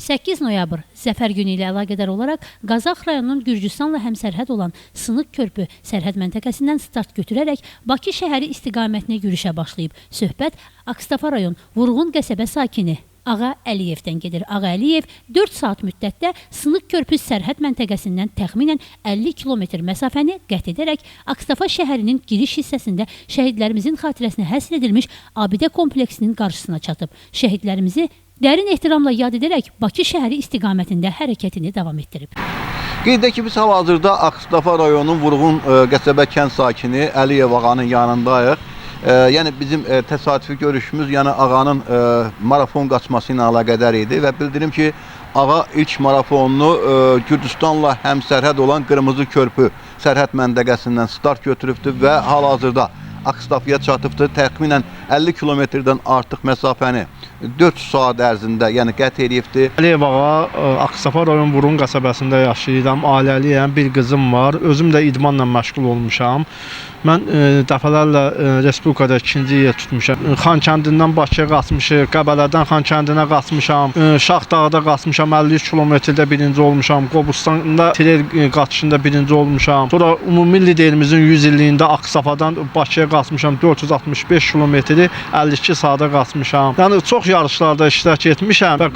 8 noyabr Zəfər günü ilə əlaqədar olaraq Qazax rayonunun Gürcüstanla həmsərhəd olan Sınıq körpü sərhəd məntəqəsindən start götürərək Bakı şəhəri istiqamətinə yürüşə başlayıb. Söhbət Akstafa rayon Vurğun qəsəbə sakini Ağa Əliyevdən gedir. Ağa Əliyev 4 saat müddətdə Sınıq körpü sərhəd məntəqəsindən təxminən 50 kilometr məsafəni qət edərək Akstafa şəhərinin giriş hissəsində şəhidlərimizin xatirəsinə həsr edilmiş abidə kompleksinin qarşısına çatıb. Şəhidlərimizi dərin ehtiramla yad edərək Bakı şəhəri istiqamətində hərəkətini davam etdirib. Qeyd edək ki, biz hal-hazırda Akstafa rayonunun Vurğun qəsəbə kənd sakini Əliyev ağanın yanındayıq. Yəni bizim təsadüfi görüşümüz ağanın marafon qaçması ilə əlaqədar idi və bildirim ki, ağa ilk marafonunu Gürcüstanla həmsərhəd olan Qırmızı körpü sərhəd məntəqəsindən start götürübdür və hal-hazırda Akstafaya çatıbdır. Təxminən 50 kilometrdən artıq məsafəni 4 saat ərzində qət edibdir. Əliyev ağa Akstafa rayon Vurğun qəsəbəsində yaşayıram, ailəliyəm, bir qızım var. Özüm də idmanla məşğul olmuşam. Mən dəfələrlə Respublikada 2-ci yer tutmuşam. Xankəndindən Bakıya qaçmışam, Qəbələdən Xankəndinə qaçmışam, Şaxdağda qaçmışam, 53 kilometrdə birinci olmuşam, Qobustanda trer qaçışında birinci olmuşam. Sonra ümumi liderimizin 100 illiyində Akstafadan Bakıya qaçmışam, 465 kilometri 52 saata qaçmışam. Yəni çox yarışlarda iştirak etmişəm və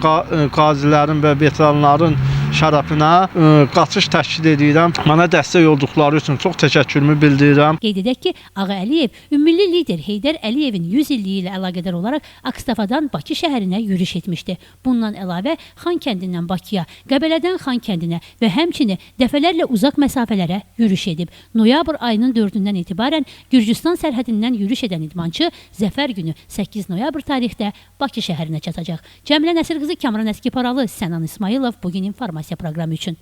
qazilərin və veteranların şərəfinə qaçış təşkil edirəm. Mənə dəstək olduqları üçün çox təşəkkürümü bildirirəm. Qeyd edək ki, Ağa Əliyev ümmilli lider Heydər Əliyevin 100 illiyi ilə əlaqədar olaraq Akstafadan Bakı şəhərinə yürüş etmişdi. Bundan əlavə Xankəndindən Bakıya, Qəbələdən Xankəndinə və həmçinin dəfələrlə uzaq məsafələrə yürüş edib. Noyabr ayının 4-dən etibarən Gürcüstan sərhədindən yürüş edən idmançı Zəfər günü 8 noyabr tarixdə Bakı şəhərinə çatacaq. Cəmilə Nəsir qızı, Kamran Əskiparalı, Sənan İsmailov bugün informasiya proqramı üçün.